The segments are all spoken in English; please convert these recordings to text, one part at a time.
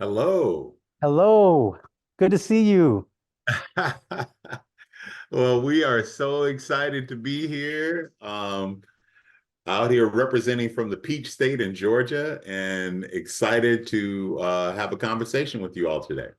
Hello. Hello, good to see you. Well, we are so excited to be here. Out here representing from the Peach State in Georgia and excited to have a conversation with you all today.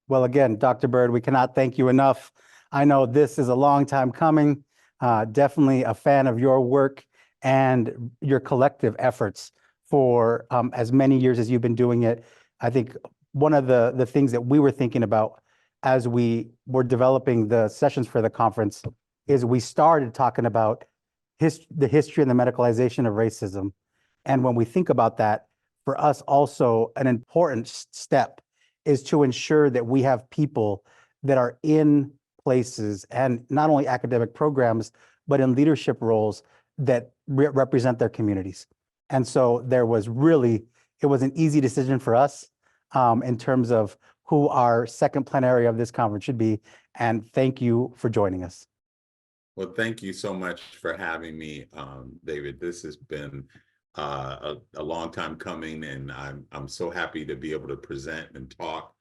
Well, again, Dr. Byrd, we cannot thank you enough. I know this is a long time coming. Definitely a fan of your work and your collective efforts for as many years as you've been doing it. I think one of the things that we were thinking about as we were developing the sessions for the conference is we started talking about the history and the medicalization of racism. And when we think about that, for us also an important step is to ensure that we have people that are in places and not only academic programs, but in leadership roles that represent their communities. And so it was an easy decision for us in terms of who our second plenary of this conference should be. And thank you for joining us. Well, thank you so much for having me, David. This has been a long time coming, and I'm so happy to be able to present and talk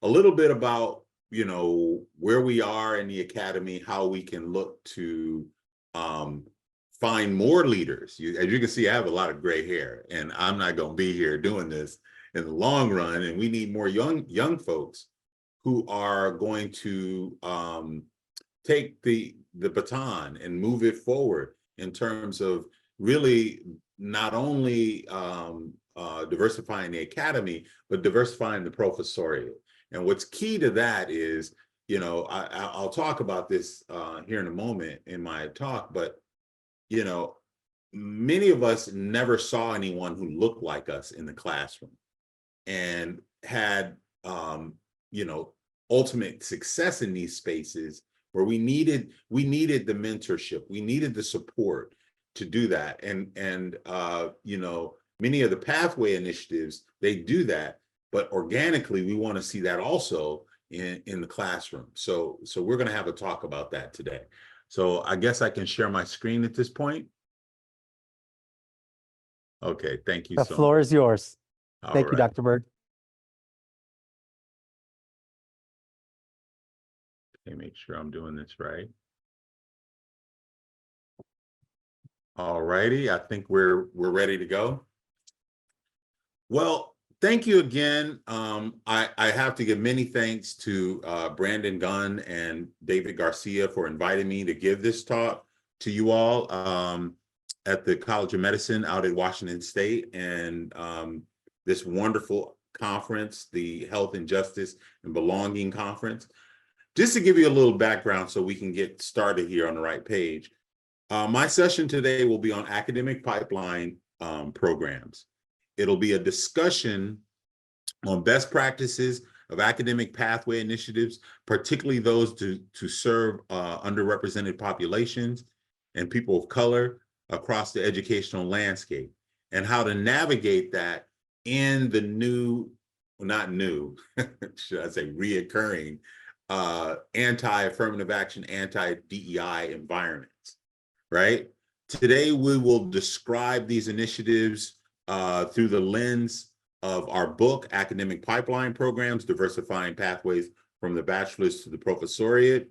a little bit about where we are in the academy, how we can look to find more leaders. As you can see, I have a lot of gray hair, and I'm not going to be here doing this in the long run. And we need more young folks who are going to take the baton and move it forward in terms of really not only diversifying the academy, but diversifying the professoriate. And what's key to that is, I'll talk about this here in a moment in my talk, but, many of us never saw anyone who looked like us in the classroom and had, ultimate success in these spaces where we needed the mentorship, we needed the support to do that. And many of the pathway initiatives, they do that, but organically we want to see that also in the classroom. So we're going to have a talk about that today. So I guess I can share my screen at this point. Okay, thank you The so much. floor is yours. All Thank you, right. Dr. Byrd. Okay, make sure I'm doing this right. All righty, I think we're ready to go. Well, thank you again. I have to give many thanks to Brandon Gunn and David Garcia for inviting me to give this talk to you all at the College of Medicine out at Washington State, and this wonderful conference, the Health and Justice and Belonging Conference. Just to give you a little background so we can get started here on the right page. My session today will be on academic pipeline programs. It'll be a discussion on best practices of academic pathway initiatives, particularly those to serve underrepresented populations and people of color across the educational landscape, and how to navigate that in the new, well, not new, should I say reoccurring, anti-affirmative action, anti-DEI environments, right? Today, we will describe these initiatives through the lens of our book, Academic Pipeline Programs, Diversifying Pathways from the Bachelor's to the Professoriate,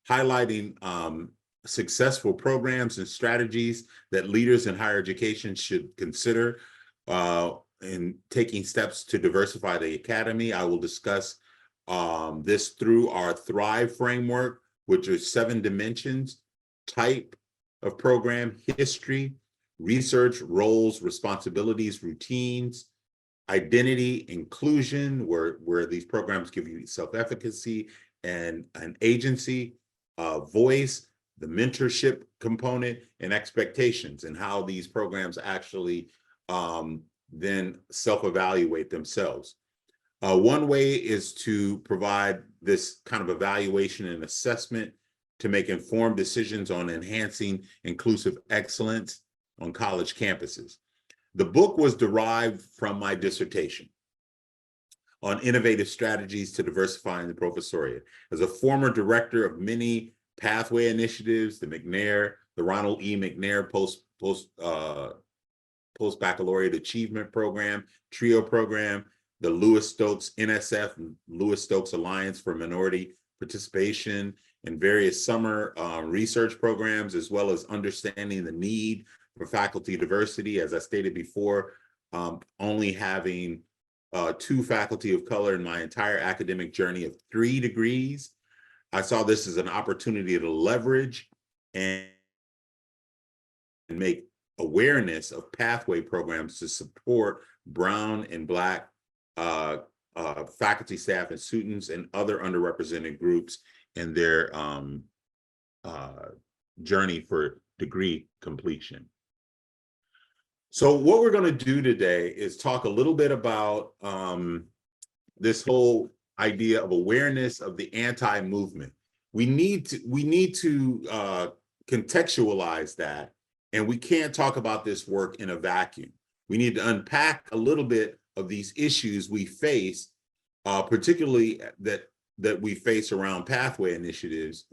highlighting successful programs and strategies that leaders in higher education should consider in taking steps to diversify the academy. I will discuss this through our Thrive framework, which are 7 dimensions: type of program, history, research, roles, responsibilities, routines, identity, inclusion, where these programs give you self-efficacy and an agency, voice, the mentorship component, and expectations, and how these programs actually then self-evaluate themselves. One way is to provide this kind of evaluation and assessment to make informed decisions on enhancing inclusive excellence on college campuses. The book was derived from my dissertation on innovative strategies to diversifying the professoriate. As a former director of many pathway initiatives, the Ronald E. McNair post-baccalaureate achievement program, TRIO program, the Lewis Stokes NSF, Lewis Stokes Alliance for Minority Participation in various summer research programs, as well as understanding the need for faculty diversity. As I stated before, only having 2 faculty of color in my entire academic journey of 3 degrees, I saw this as an opportunity to leverage and make awareness of pathway programs to support Brown and Black faculty, staff, and students, and other underrepresented groups in their journey for degree completion. So what we're going to do today is talk a little bit about this whole idea of awareness of the anti-movement. We need to contextualize that, and we can't talk about this work in a vacuum. We need to unpack a little bit of these issues we face, particularly that we face around pathway initiatives,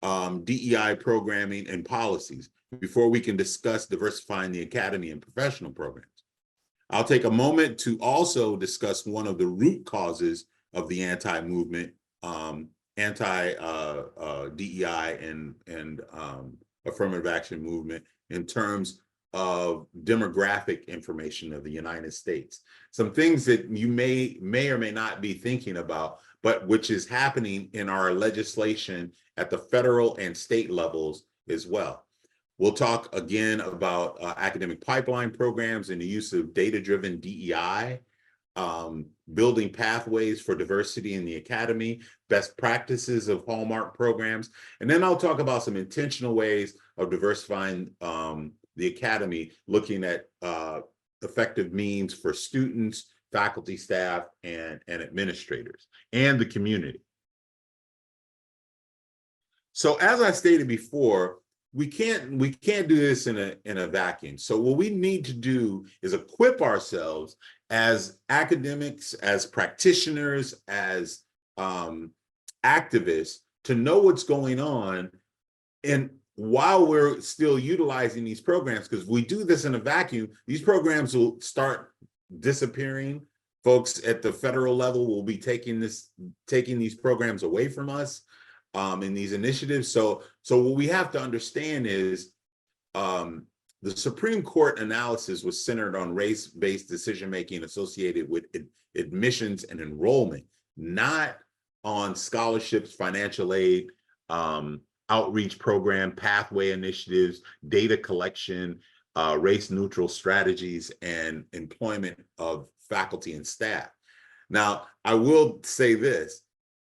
DEI programming, and policies before we can discuss diversifying the academy and professional programs. I'll take a moment to also discuss one of the root causes of the anti-movement, anti-DEI and affirmative action movement in terms of demographic information of the United States. Some things that you may or may not be thinking about, but which is happening in our legislation at the federal and state levels as well. We'll talk again about academic pipeline programs and the use of data-driven DEI, building pathways for diversity in the academy, best practices of Hallmark programs, and then I'll talk about some intentional ways of diversifying the academy, looking at effective means for students, faculty, staff, and administrators, and the community. So as I stated before, we can't do this in a vacuum. So what we need to do is equip ourselves as academics, as practitioners, as activists to know what's going on, and while we're still utilizing these programs, because we do this in a vacuum, these programs will start disappearing. Folks at the federal level will be taking these programs away from us in these initiatives. So what we have to understand is the Supreme Court analysis was centered on race-based decision-making associated with admissions and enrollment, not on scholarships, financial aid, outreach program, pathway initiatives, data collection, race-neutral strategies, and employment of faculty and staff. Now, I will say this,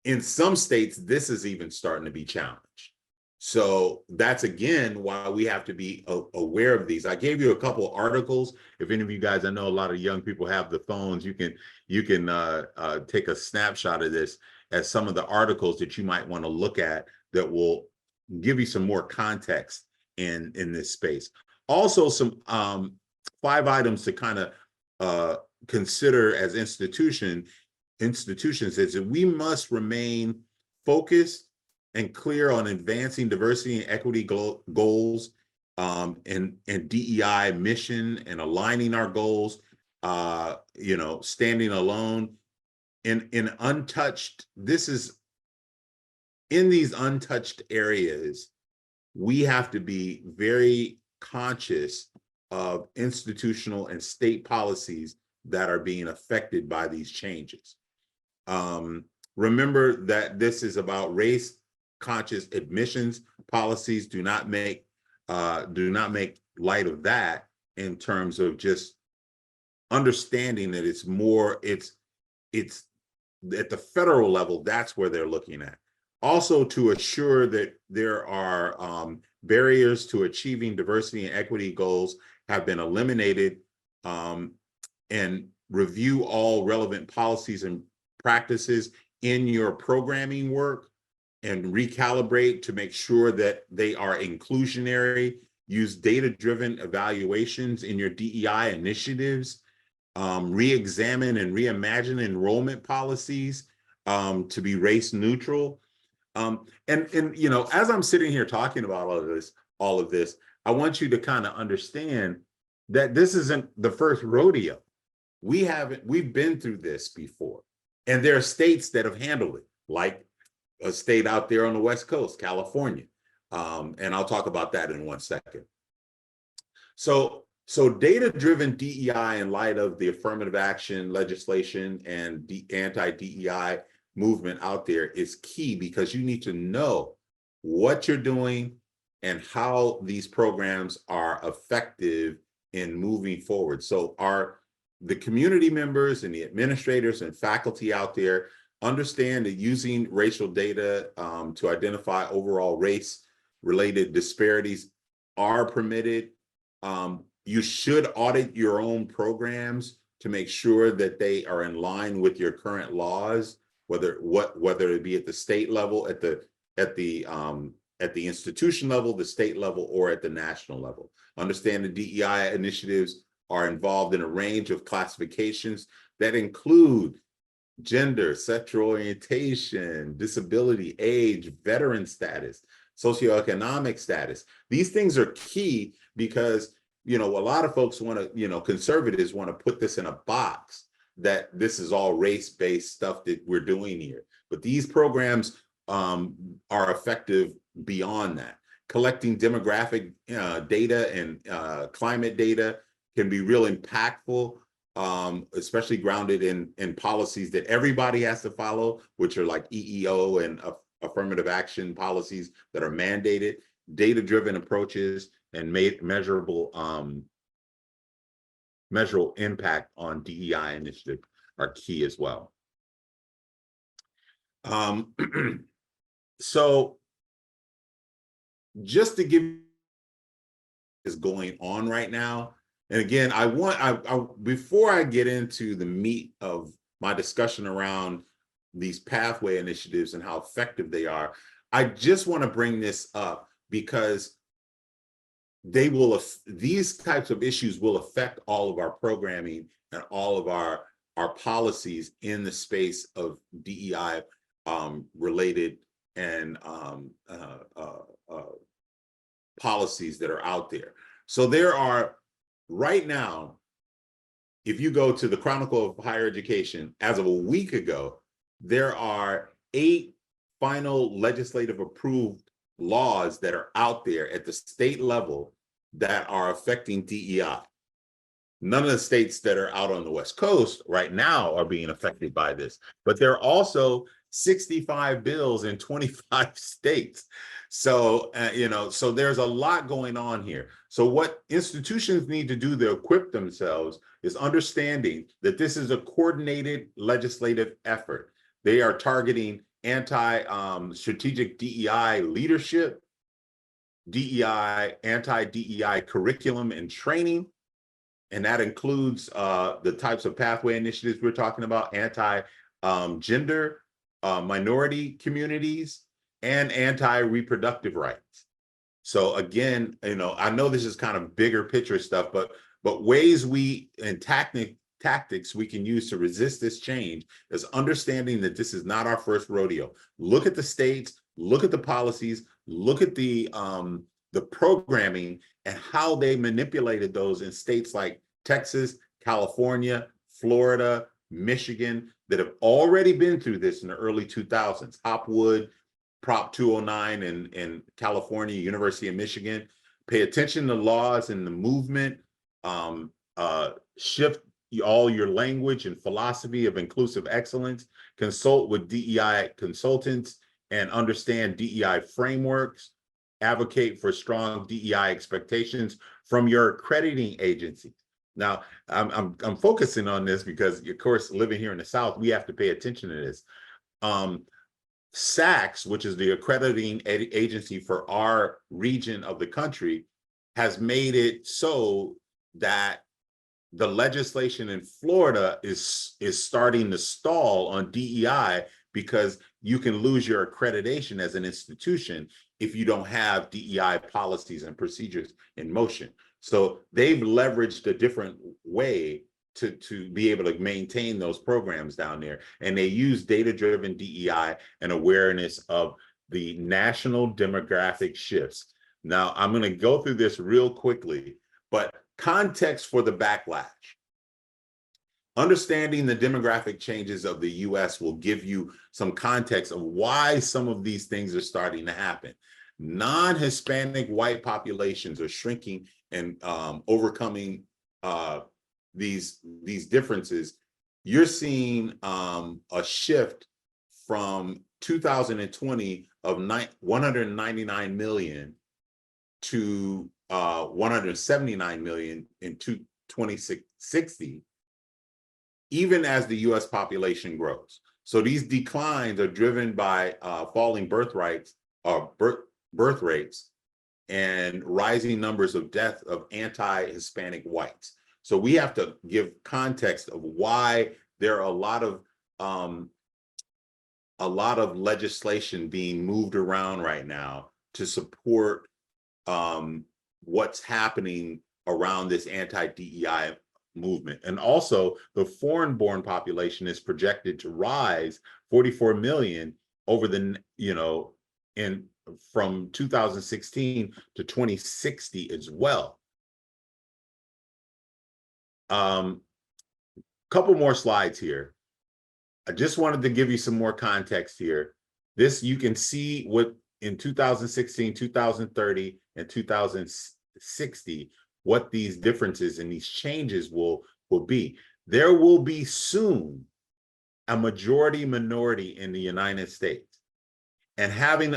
in some states, this is even starting to be challenged. So that's, again, why we have to be aware of these. I gave you a couple of articles. If any of you guys, I know a lot of young people have the phones, you can take a snapshot of this as some of the articles that you might want to look at that will give you some more context in this space. Also, some 5 items to kind of consider as institutions is that we must remain focused and clear on advancing diversity and equity goals and DEI mission, and aligning our goals, standing alone in untouched, in these untouched areas, we have to be very conscious of institutional and state policies that are being affected by these changes. Remember that this is about race-conscious admissions policies. Do not make light of that in terms of just understanding that it's at the federal level, that's where they're looking at. Also, to assure that there are barriers to achieving diversity and equity goals have been eliminated, and review all relevant policies and practices in your programming work and recalibrate to make sure that they are inclusionary. Use data-driven evaluations in your DEI initiatives. Re-examine and reimagine enrollment policies to be race neutral. And as I'm sitting here talking about all of this, I want you to kind of understand that this isn't the first rodeo. we've been through this before. And there are states that have handled it, like a state out there on the West Coast, California. And I'll talk about that in 1 second. So data-driven DEI in light of the affirmative action legislation and the anti-DEI movement out there is key, because you need to know what you're doing and how these programs are effective in moving forward. So the community members and the administrators and faculty out there understand that using racial data to identify overall race-related disparities are permitted. You should audit your own programs to make sure that they are in line with your current laws, whether it be at the state level, at the institution level, the state level, or at the national level. Understand the DEI initiatives are involved in a range of classifications that include gender, sexual orientation, disability, age, veteran status, socioeconomic status. These things are key because, a lot of folks want to, conservatives want to put this in a box that this is all race-based stuff that we're doing here. But these programs are effective beyond that. Collecting demographic data and climate data can be real impactful, especially grounded in policies that everybody has to follow, which are like EEO and affirmative action policies that are mandated. Data-driven approaches and measurable impact on DEI initiative are key as well. So just to give is going on right now. And again, before I get into the meat of my discussion around these pathway initiatives and how effective they are, I just want to bring this up because these types of issues will affect all of our programming and all of our policies in the space of DEI related and policies that are out there. So there are right now, if you go to the Chronicle of Higher Education, as of a week ago, there are 8 final legislative approved laws that are out there at the state level that are affecting DEI. None of the states that are out on the West Coast right now are being affected by this, but there are also 65 bills in 25 states. So, so there's a lot going on here. So what institutions need to do to equip themselves is understanding that this is a coordinated legislative effort. They are targeting anti-strategic DEI leadership, anti-DEI curriculum and training, and that includes the types of pathway initiatives we're talking about, anti-gender, minority communities, and anti-reproductive rights. So again, I know this is kind of bigger picture stuff, but ways and tactics we can use to resist this change is understanding that this is not our first rodeo. Look at the states, look at the policies, look at the programming and how they manipulated those in states like Texas, California, Florida, Michigan, that have already been through this in the early 2000s. Hopwood, Prop 209 in California, University of Michigan. Pay attention to laws and the movement. Shift all your language and philosophy of inclusive excellence. Consult with DEI consultants and understand DEI frameworks. Advocate for strong DEI expectations from your accrediting agencies. Now, I'm focusing on this because, of course, living here in the South, we have to pay attention to this. SACS, which is the accrediting agency for our region of the country, has made it so that the legislation in Florida is starting to stall on DEI because you can lose your accreditation as an institution if you don't have DEI policies and procedures in motion. So they've leveraged a different way to be able to maintain those programs down there. And they use data-driven DEI and awareness of the national demographic shifts. Now, I'm going to go through this real quickly, but context for the backlash. Understanding the demographic changes of the US will give you some context of why some of these things are starting to happen. Non-Hispanic white populations are shrinking and overcoming these differences. You're seeing a shift from 2020 of 199 million to 179 million in 2060, even as the US population grows. So these declines are driven by falling birth rates and rising numbers of death of anti-Hispanic whites. So we have to give context of why there are a lot of legislation being moved around right now to support what's happening around this anti-DEI movement. And also the foreign-born population is projected to rise 44 million over the, from 2016 to 2060 as well. Couple more slides here. I just wanted to give you some more context here. This, you can see what in 2016, 2030, and 2060, what these differences and these changes will be. There will be soon a majority minority in the United States, and having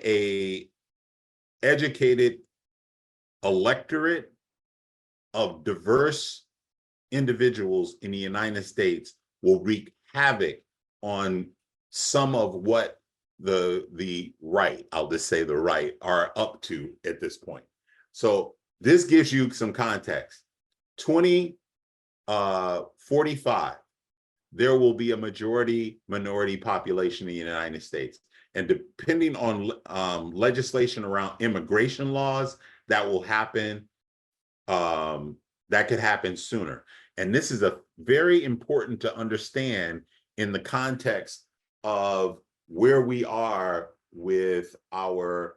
a educated electorate of diverse individuals in the United States will wreak havoc on some of what the right, I'll just say the right, are up to at this point. So this gives you some context. 2045, there will be a majority minority population in the United States. And depending on legislation around immigration laws, that will happen, that could happen sooner. And this is a very important to understand in the context of where we are with our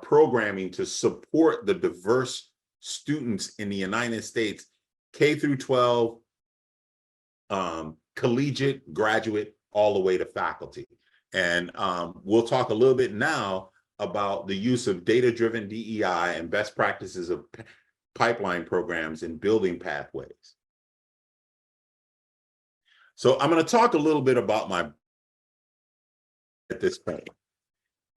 programming to support the diverse students in the United States, K through 12, collegiate, graduate, all the way to faculty. And we'll talk a little bit now about the use of data-driven DEI and best practices of pipeline programs and building pathways. So I'm going to talk a little bit about my at this point.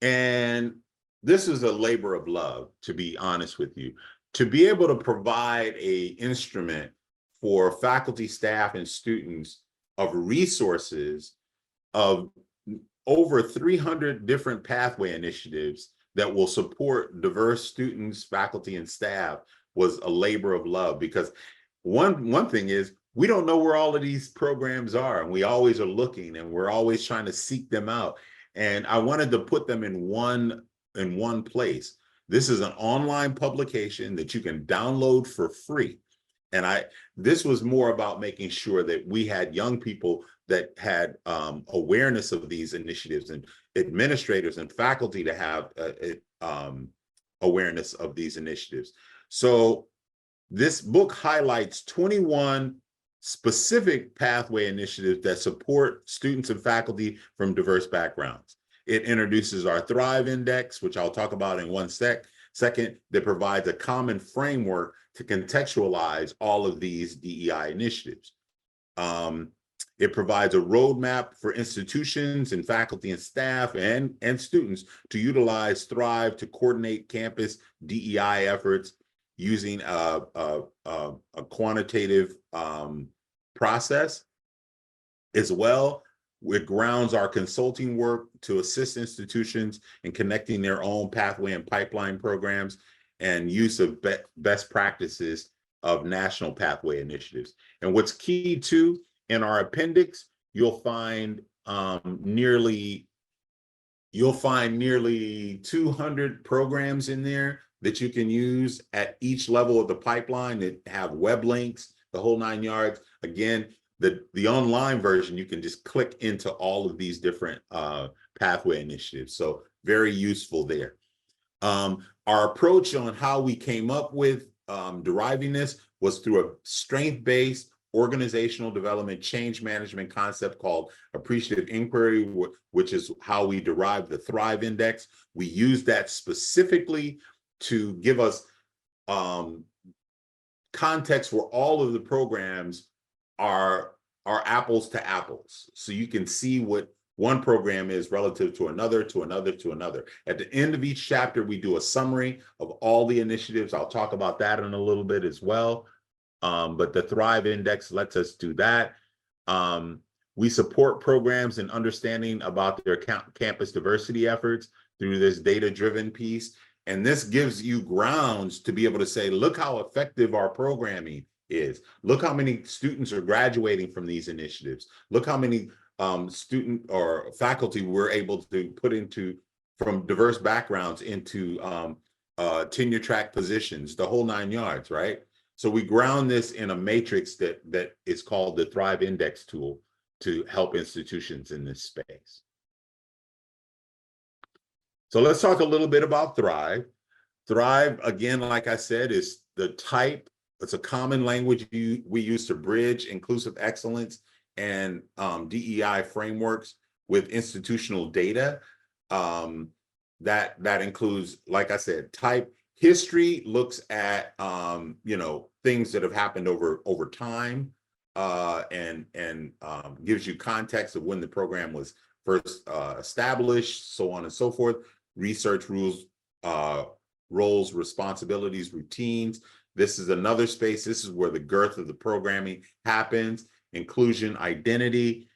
And this is a labor of love, to be honest with you, to be able to provide an instrument for faculty, staff, and students of resources of over 300 different pathway initiatives that will support diverse students, faculty, and staff was a labor of love, because one thing is we don't know where all of these programs are, and we always are looking and we're always trying to seek them out. And I wanted to put them in one place. This is an online publication that you can download for free. And this was more about making sure that we had young people that had awareness of these initiatives, and administrators and faculty to have awareness of these initiatives. So this book highlights 21 specific pathway initiatives that support students and faculty from diverse backgrounds. It introduces our Thrive Index, which I'll talk about in one second, that provides a common framework to contextualize all of these DEI initiatives. It provides a roadmap for institutions and faculty and staff and students to utilize Thrive to coordinate campus DEI efforts using a quantitative process. As well, it grounds our consulting work to assist institutions in connecting their own pathway and pipeline programs and use of best practices of national pathway initiatives. And what's key too, in our appendix, you'll find nearly 200 programs in there that you can use at each level of the pipeline that have web links, the whole 9 yards. Again, the online version, you can just click into all of these different pathway initiatives. So very useful there. Our approach on how we came up with deriving this was through a strength-based organizational development change management concept called appreciative inquiry, which is how we derive the Thrive Index. We use that specifically to give us context where all of the programs are apples to apples. So you can see what one program is relative to another, to another, to another. At the end of each chapter, we do a summary of all the initiatives. I'll talk about that in a little bit as well. But the Thrive Index lets us do that. We support programs in understanding about their campus diversity efforts through this data-driven piece. And this gives you grounds to be able to say, look how effective our programming is. Look how many students are graduating from these initiatives. Look how many student or faculty we're able to put into from diverse backgrounds into tenure track positions, the whole 9 yards, right? So we ground this in a matrix that is called the Thrive Index tool to help institutions in this space. So let's talk a little bit about Thrive. Thrive, again, like I said, is the type, it's a common language we use to bridge inclusive excellence and DEI frameworks with institutional data. That includes, like I said, type. History looks at things that have happened over time and gives you context of when the program was first established, so on and so forth. Research rules, roles, responsibilities, routines. This is another space. This is where the girth of the programming happens. Inclusion, identity.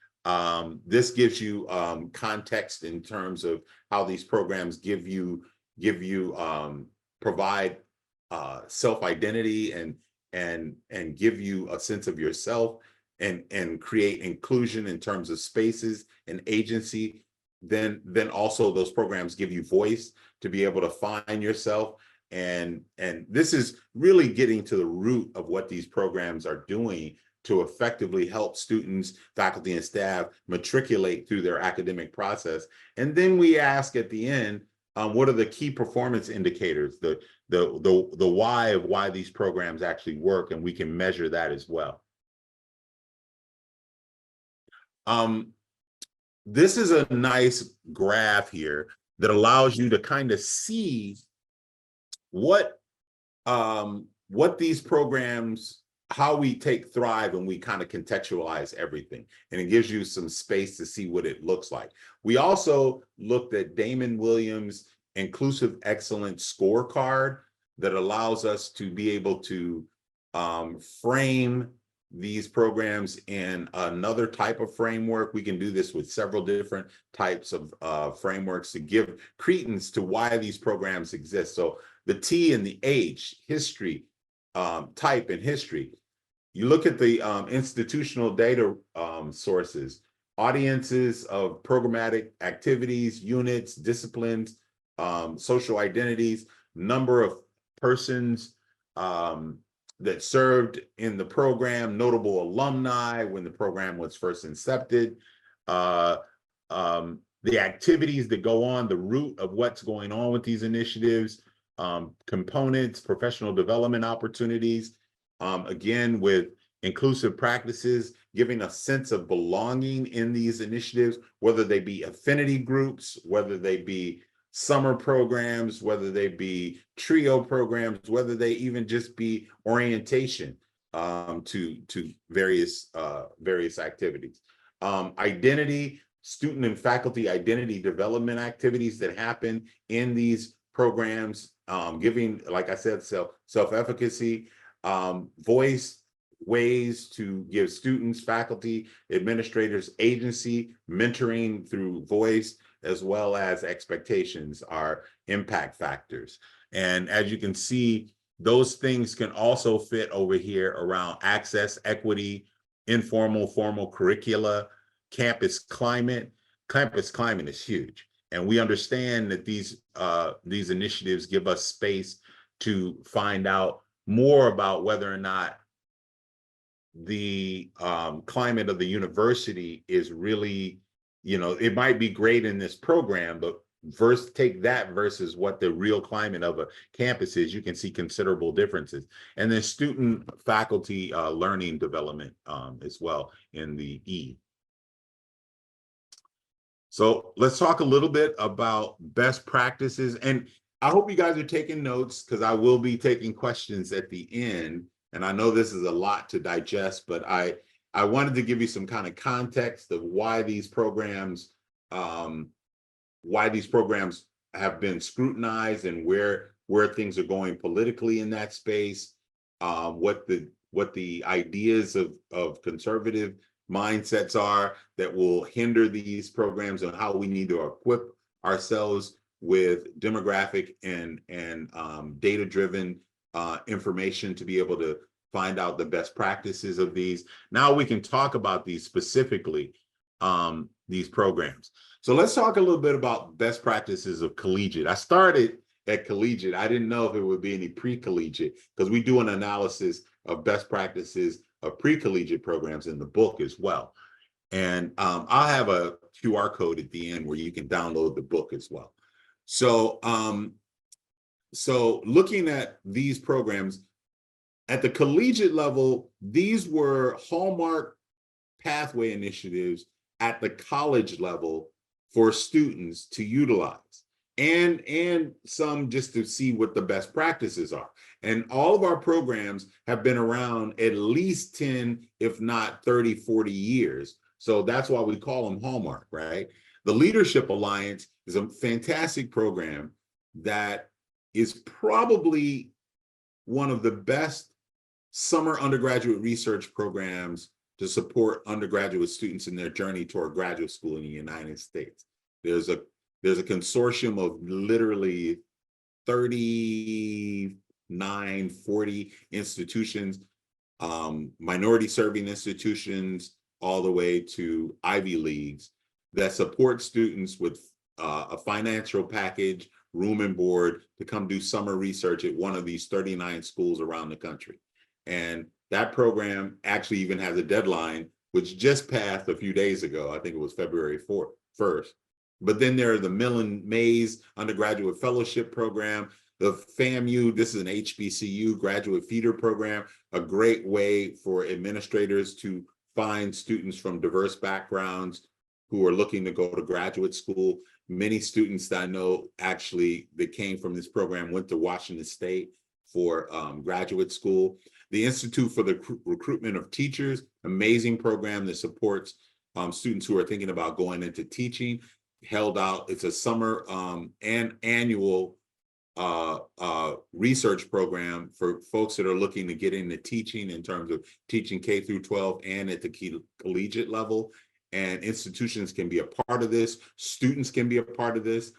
This gives you context in terms of how these programs give you provide self-identity and give you a sense of yourself and create inclusion in terms of spaces and agency. Then also those programs give you voice to be able to find yourself. And this is really getting to the root of what these programs are doing to effectively help students, faculty, and staff matriculate through their academic process. And then we ask at the end, what are the key performance indicators, the why of why these programs actually work, and we can measure that as well. This is a nice graph here that allows you to kind of see what these programs, how we take Thrive and we kind of contextualize everything. And it gives you some space to see what it looks like. We also looked at Damon Williams' Inclusive Excellence Scorecard that allows us to be able to frame these programs in another type of framework. We can do this with several different types of frameworks to give credence to why these programs exist. So the T and the H, history, type and history. You look at the institutional data sources, audiences of programmatic activities, units, disciplines, social identities, number of persons that served in the program, notable alumni when the program was first incepted, the activities that go on, the root of what's going on with these initiatives, components, professional development opportunities, again, with inclusive practices, giving a sense of belonging in these initiatives, whether they be affinity groups, whether they be summer programs, whether they be trio programs, whether they even just be orientation to various activities. Identity, student and faculty identity development activities that happen in these programs, giving, like I said, self-efficacy, voice, ways to give students, faculty, administrators agency, mentoring through voice, as well as expectations are impact factors. And as you can see, those things can also fit over here around access, equity, informal, formal curricula, campus climate. Campus climate is huge. And we understand that these initiatives give us space to find out more about whether or not the climate of the university is really, it might be great in this program, but take that versus what the real climate of a campus is, you can see considerable differences. And then student faculty learning development as well in the E. So let's talk a little bit about best practices. And I hope you guys are taking notes, because I will be taking questions at the end. And I know this is a lot to digest, but I wanted to give you some kind of context of why these programs have been scrutinized and where things are going politically in that space, what the ideas of conservative mindsets are that will hinder these programs, and how we need to equip ourselves with demographic and data-driven information to be able to find out the best practices of these. Now we can talk about these specifically, these programs. So let's talk a little bit about best practices of collegiate. I started at collegiate. I didn't know if it would be any pre-collegiate, because we do an analysis of best practices of pre-collegiate programs in the book as well. And I'll have a QR code at the end where you can download the book as well. So, so looking at these programs at the collegiate level, these were hallmark pathway initiatives at the college level for students to utilize, and some just to see what the best practices are. And all of our programs have been around at least 10, if not 30, 40 years. So that's why we call them hallmark, right? The Leadership Alliance is a fantastic program that is probably one of the best summer undergraduate research programs to support undergraduate students in their journey toward graduate school in the United States. There's a consortium of literally 39, 40 institutions, minority serving institutions, all the way to Ivy Leagues, that support students with a financial package, room and board, to come do summer research at one of these 39 schools around the country. And that program actually even has a deadline, which just passed a few days ago. I think it was February 1st. But then there are the Millen Mays Undergraduate Fellowship Program, the FAMU, this is an HBCU graduate feeder program, a great way for administrators to find students from diverse backgrounds who are looking to go to graduate school. Many students that I know actually that came from this program went to Washington State for graduate school. The Institute for the Recruitment of Teachers, amazing program that supports students who are thinking about going into teaching. Held out, it's a summer and annual research program for folks that are looking to get into teaching, in terms of teaching K through 12 and at the collegiate level. And institutions can be a part of this. Students can be a part of this.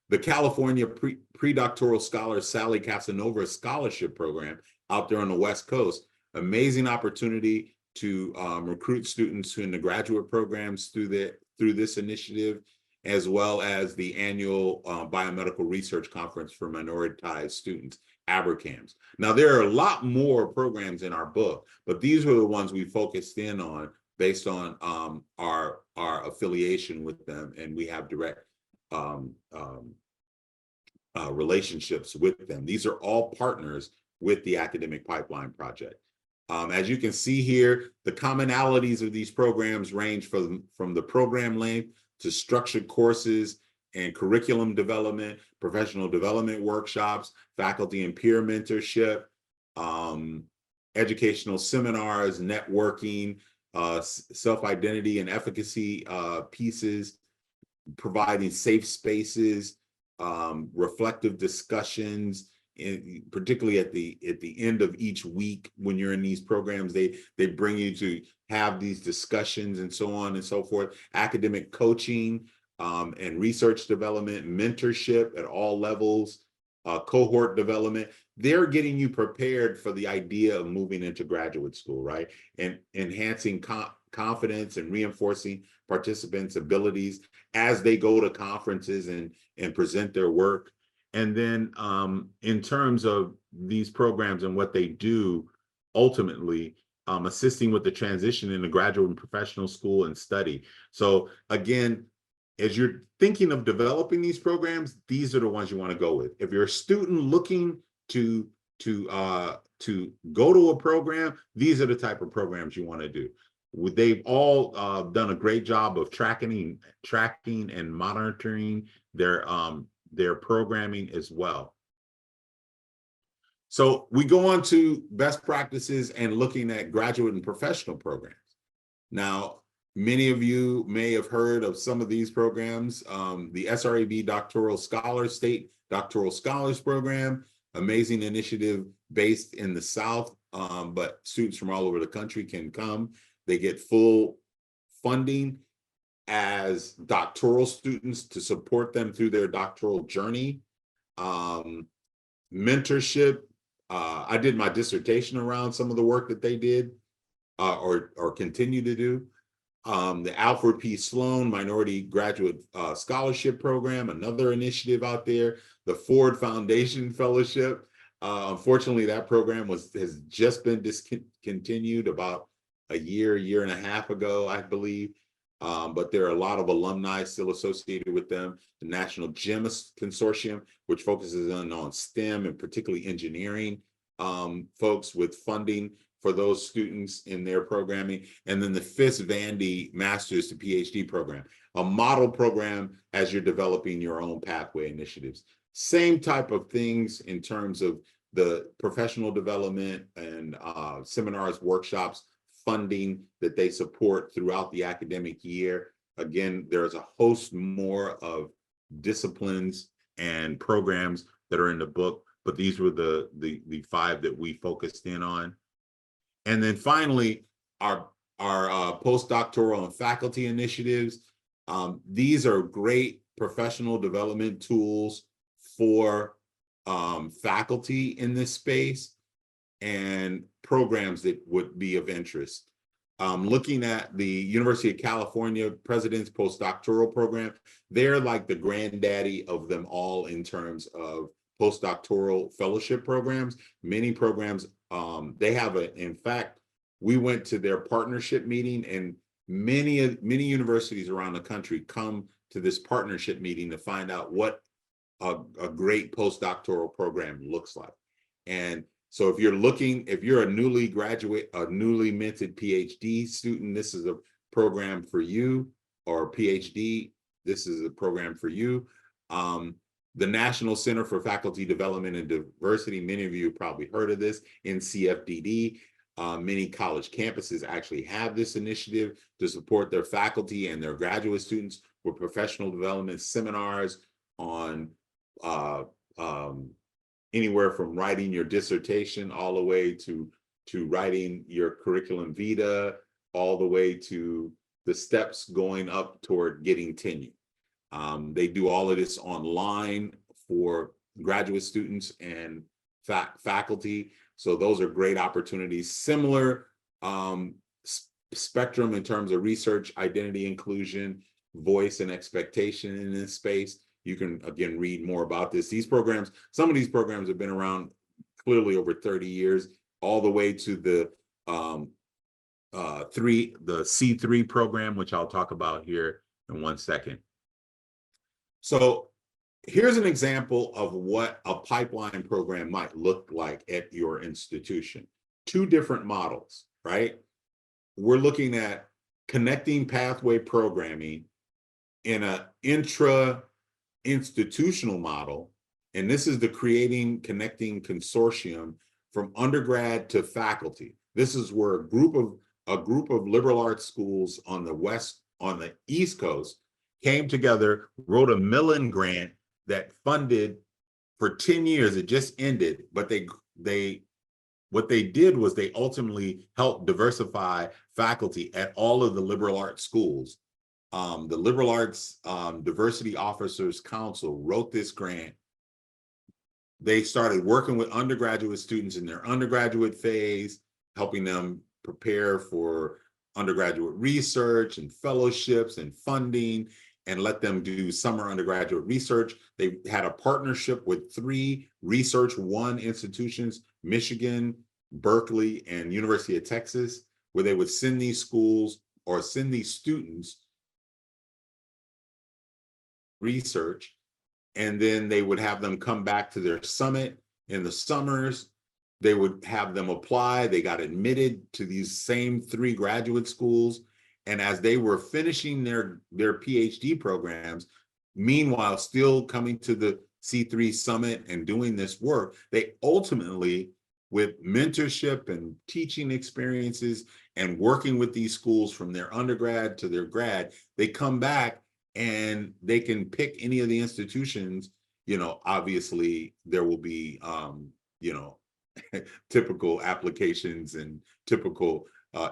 The California Pre-Doctoral Scholar Sally Casanova Scholarship Program out there on the West Coast. Amazing opportunity to recruit students in the graduate programs through this initiative, as well as the annual Biomedical Research Conference for minoritized students, ABRCAMS. Now, there are a lot more programs in our book, but these are the ones we focused in on based on our affiliation with them, and we have direct relationships with them. These are all partners with the Academic Pipeline Project. As you can see here, the commonalities of these programs range from the program length to structured courses and curriculum development, professional development workshops, faculty and peer mentorship, educational seminars, networking, self-identity and efficacy pieces, providing safe spaces, reflective discussions, particularly at the end of each week when you're in these programs, they bring you to have these discussions and so on and so forth. Academic coaching and research development, mentorship at all levels, cohort development. They're getting you prepared for the idea of moving into graduate school, right? And enhancing confidence and reinforcing participants' abilities as they go to conferences and present their work. And then in terms of these programs and what they do, ultimately assisting with the transition into graduate and professional school and study. So again, as you're thinking of developing these programs, these are the ones you want to go with. If you're a student looking to go to a program, these are the type of programs you want to do. They've all done a great job of tracking and monitoring their programming as well. So we go on to best practices and looking at graduate and professional programs. Now, many of you may have heard of some of these programs. The SRAB State Doctoral Scholars Program, amazing initiative based in the South, but students from all over the country can come. They get full funding as doctoral students to support them through their doctoral journey. Mentorship. I did my dissertation around some of the work that they did or continue to do. The Alfred P. Sloan Minority Graduate Scholarship Program, another initiative out there. The Ford Foundation Fellowship. Unfortunately, that program has just been discontinued about a year and a half ago, I believe. But there are a lot of alumni still associated with them. The National GEMIS Consortium, which focuses on STEM and particularly engineering folks with funding for those students in their programming. And then the FIS Vandy Master's to PhD program, a model program as you're developing your own pathway initiatives. Same type of things in terms of the professional development and seminars, workshops, funding that they support throughout the academic year. Again, there's a host more of disciplines and programs that are in the book, but these were the 5 that we focused in on. And then finally, our postdoctoral and faculty initiatives. These are great professional development tools for faculty in this space and programs that would be of interest. Looking at the University of California President's Postdoctoral Program, they're like the granddaddy of them all in terms of postdoctoral fellowship programs. Many programs, they have in fact, we went to their partnership meeting, and many universities around the country come to this partnership meeting to find out what a great postdoctoral program looks like. And so if you're a newly minted PhD student, this is a program for you, or PhD, this is a program for you. The National Center for Faculty Development and Diversity, many of you have probably heard of this, NCFDD. Many college campuses actually have this initiative to support their faculty and their graduate students with professional development seminars on anywhere from writing your dissertation all the way to writing your curriculum vitae, all the way to the steps going up toward getting tenure. They do all of this online for graduate students and faculty. So those are great opportunities. Similar spectrum in terms of research, identity, inclusion, voice, and expectation in this space. You can, again, read more about this. Some of these programs have been around clearly over 30 years, all the way to the C3 program, which I'll talk about here in one second. So here's an example of what a pipeline program might look like at your institution. 2 different models, right? We're looking at connecting pathway programming in an intra-institutional model, and this is the Creating Connecting Consortium from undergrad to faculty. This is where a group of liberal arts schools on the East Coast came together, wrote a Millen grant that funded for 10 years. It just ended, but what they did was they ultimately helped diversify faculty at all of the liberal arts schools. The Liberal Arts Diversity Officers Council wrote this grant. They started working with undergraduate students in their undergraduate phase, helping them prepare for undergraduate research and fellowships and funding, and let them do summer undergraduate research. They had a partnership with 3 Research One institutions, Michigan, Berkeley, and University of Texas, where they would send these schools or send these students research, and then they would have them come back to their summit in the summers. They would have them apply. They got admitted to these same 3 graduate schools. And as they were finishing their PhD programs, meanwhile, still coming to the C3 summit and doing this work, they ultimately, with mentorship and teaching experiences and working with these schools from their undergrad to their grad, they come back and they can pick any of the institutions. You know, obviously there will be, you know, typical applications and typical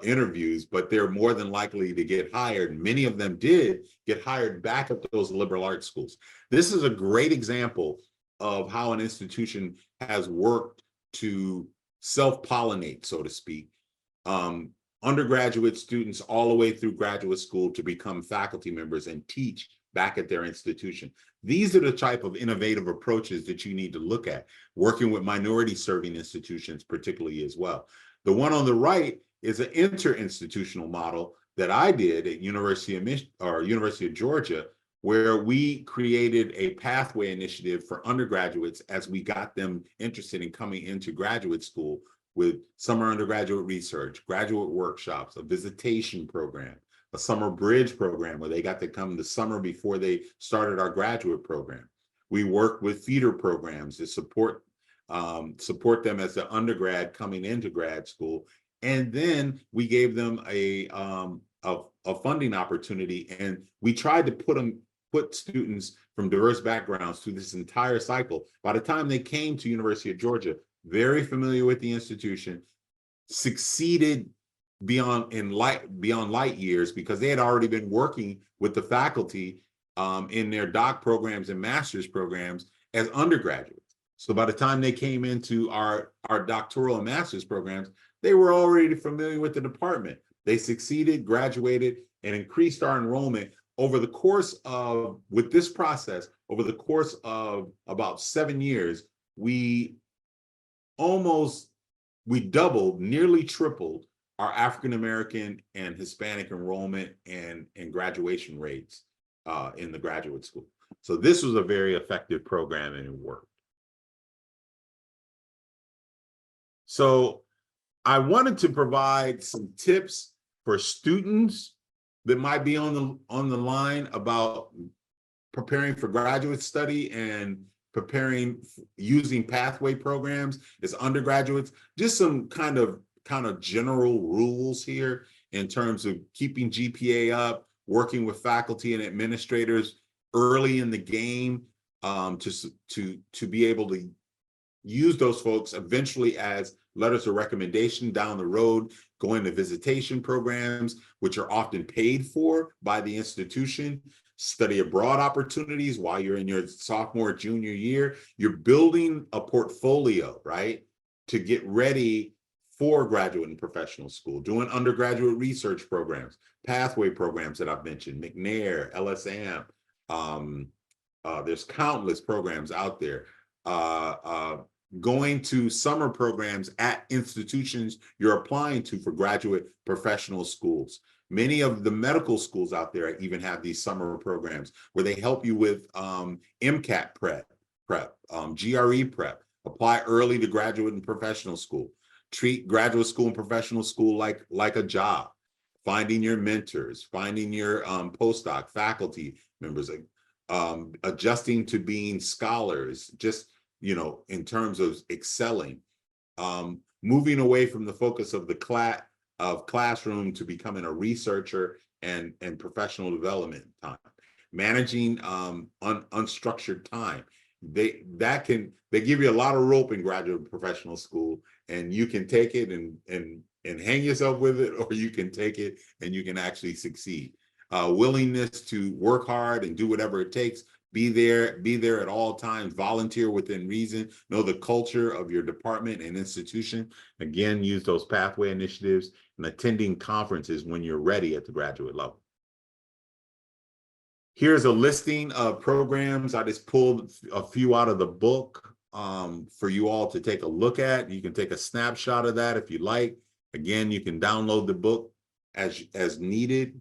interviews, but they're more than likely to get hired. Many of them did get hired back at those liberal arts schools. This is a great example of how an institution has worked to self-pollinate, so to speak, undergraduate students all the way through graduate school to become faculty members and teach back at their institution. These are the type of innovative approaches that you need to look at, working with minority serving institutions particularly as well. The one on the right is an interinstitutional model that I did at University of Georgia, where we created a pathway initiative for undergraduates as we got them interested in coming into graduate school, with summer undergraduate research, graduate workshops, a visitation program, a summer bridge program where they got to come the summer before they started our graduate program. We worked with feeder programs to support them as an undergrad coming into grad school. And then we gave them a funding opportunity, and we tried to put students from diverse backgrounds through this entire cycle. By the time they came to University of Georgia, very familiar with the institution, succeeded beyond light years because they had already been working with the faculty in their doc programs and master's programs as undergraduates. So by the time they came into our doctoral and master's programs, they were already familiar with the department. They succeeded, graduated, and increased our enrollment over the course of, with this process, over the course of about 7 years, we doubled, nearly tripled our African-American and Hispanic enrollment and graduation rates in the graduate school. So this was a very effective program and it worked. So I wanted to provide some tips for students that might be on the line about preparing for graduate study and preparing using pathway programs as undergraduates. Just some kind of general rules here in terms of keeping GPA up, working with faculty and administrators early in the game to be able to use those folks eventually as letters of recommendation down the road, going to visitation programs, which are often paid for by the institution, study abroad opportunities while you're in your sophomore, junior year. You're building a portfolio, right, to get ready for graduate and professional school, doing undergraduate research programs, pathway programs that I've mentioned, McNair, LSM. There's countless programs out there. Going to summer programs at institutions you're applying to for graduate professional schools. Many of the medical schools out there even have these summer programs where they help you with MCAT prep, GRE prep, apply early to graduate and professional school, treat graduate school and professional school like a job, finding your mentors, finding your postdoc faculty members, adjusting to being scholars, just, you know, in terms of excelling, moving away from the focus of the classroom to becoming a researcher and professional development time, managing unstructured time. They give you a lot of rope in graduate professional school, and you can take it and hang yourself with it, or you can take it and you can actually succeed. Willingness to work hard and do whatever it takes. Be there at all times, volunteer within reason, know the culture of your department and institution. Again, use those pathway initiatives and attending conferences when you're ready at the graduate level. Here's a listing of programs. I just pulled a few out of the book for you all to take a look at. You can take a snapshot of that if you like. Again, you can download the book as needed.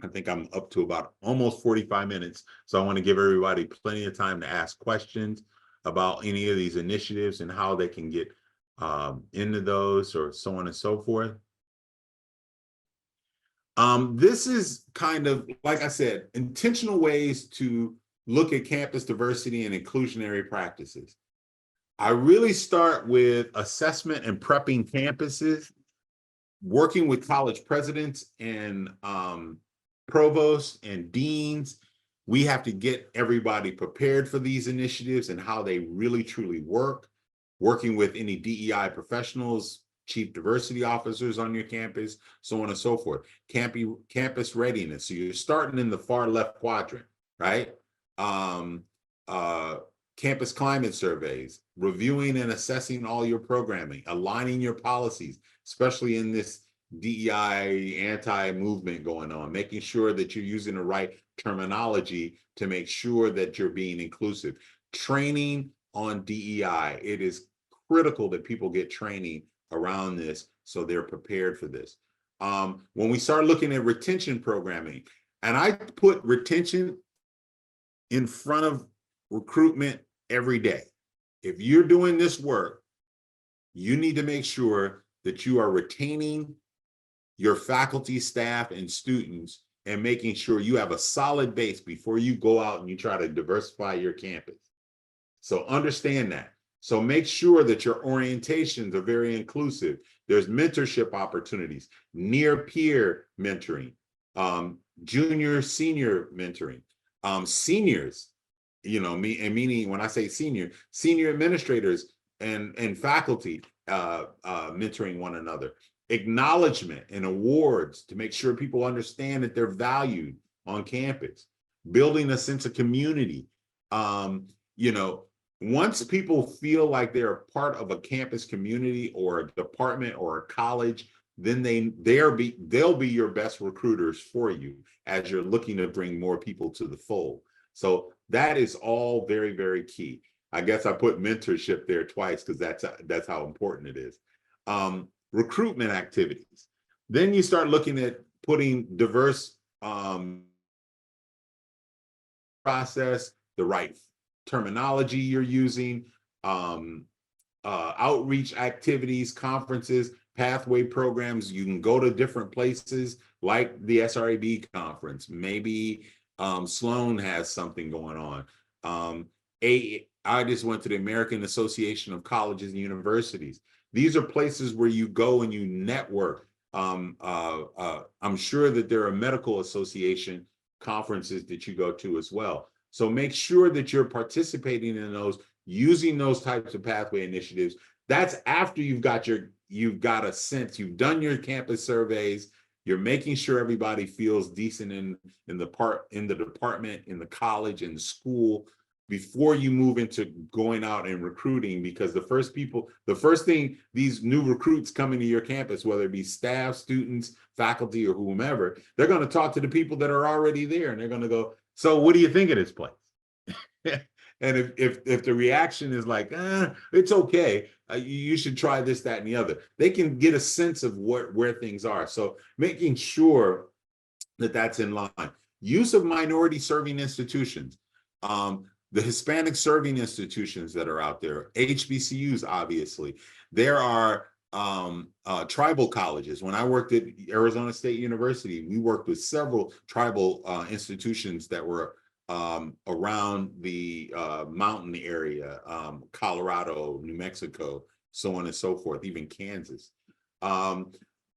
I think I'm up to about almost 45 minutes. So I want to give everybody plenty of time to ask questions about any of these initiatives and how they can get into those, or so on and so forth. This is kind of, like I said, intentional ways to look at campus diversity and inclusionary practices. I really start with assessment and prepping campuses, working with college presidents and provosts and deans. We have to get everybody prepared for these initiatives and how they really truly work, working with any DEI professionals, chief diversity officers on your campus, so on and so forth. Campus readiness. So you're starting in the far left quadrant, right? Campus climate surveys, reviewing and assessing all your programming, aligning your policies, especially in this DEI anti-movement going on, making sure that you're using the right terminology to make sure that you're being inclusive. Training on DEI. It is critical that people get training around this so they're prepared for this. When we start looking at retention programming, and I put retention in front of recruitment every day. If you're doing this work, you need to make sure that you are retaining your faculty, staff, and students, and making sure you have a solid base before you go out and you try to diversify your campus. So understand that. So make sure that your orientations are very inclusive. There's mentorship opportunities, near peer mentoring, junior, senior mentoring, seniors, meaning when I say senior administrators and faculty mentoring one another, acknowledgement and awards to make sure people understand that they're valued on campus, building a sense of community. Once people feel like they're a part of a campus community or a department or a college, then they'll be your best recruiters for you as you're looking to bring more people to the fold. So that is all very, very key. I guess I put mentorship there twice because that's how important it is. Recruitment activities. Then you start looking at putting diverse process, the right terminology you're using, outreach activities, conferences, pathway programs. You can go to different places like the SRAB conference. Maybe Sloan has something going on. I just went to the American Association of Colleges and Universities. These are places where you go and you network. I'm sure that there are medical association conferences that you go to as well. So make sure that you're participating in those, using those types of pathway initiatives. That's after you've got a sense, you've done your campus surveys, you're making sure everybody feels decent in the department, in the college, in the school, before you move into going out and recruiting. Because the first thing these new recruits coming to your campus, whether it be staff, students, faculty, or whomever, they're going to talk to the people that are already there, and they're going to go, so what do you think of this place? And if the reaction is like, it's okay, you should try this, that, and the other, they can get a sense of where things are. So making sure that that's in line. Use of minority serving institutions, the Hispanic serving institutions that are out there, HBCUs, obviously. There are tribal colleges. When I worked at Arizona State University, we worked with several tribal institutions that were around the mountain area, Colorado, New Mexico, so on and so forth, even Kansas.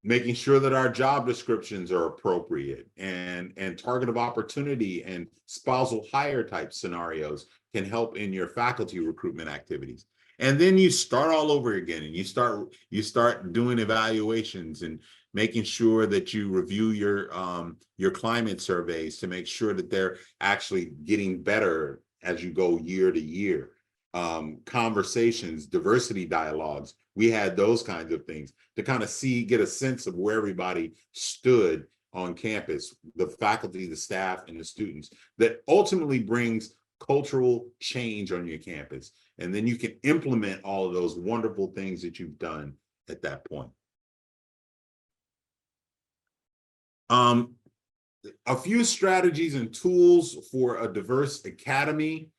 Making sure that our job descriptions are appropriate, and target of opportunity and spousal hire type scenarios can help in your faculty recruitment activities. And then you start all over again, and you start doing evaluations and making sure that you review your climate surveys to make sure that they're actually getting better as you go year to year. Conversations, diversity dialogues. We had those kinds of things to kind of get a sense of where everybody stood on campus, the faculty, the staff, and the students. That ultimately brings cultural change on your campus. And then you can implement all of those wonderful things that you've done at that point. a few strategies and tools for a diverse academy.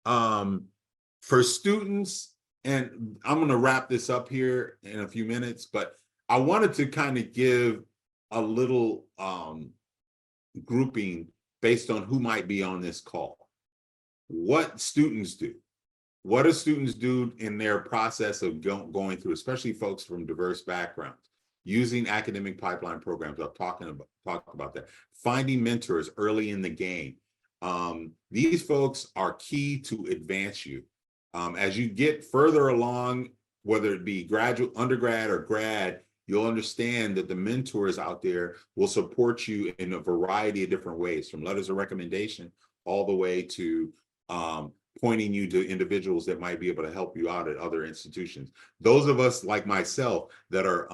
For students, and I'm going to wrap this up here in a few minutes, but I wanted to kind of give a little grouping based on who might be on this call. What students do. What do students do in their process of going through, especially folks from diverse backgrounds, using academic pipeline programs? I've talked about that. Finding mentors early in the game. These folks are key to advance you. As you get further along, whether it be graduate, undergrad, or grad, you'll understand that the mentors out there will support you in a variety of different ways, from letters of recommendation all the way to pointing you to individuals that might be able to help you out at other institutions. Those of us like myself that are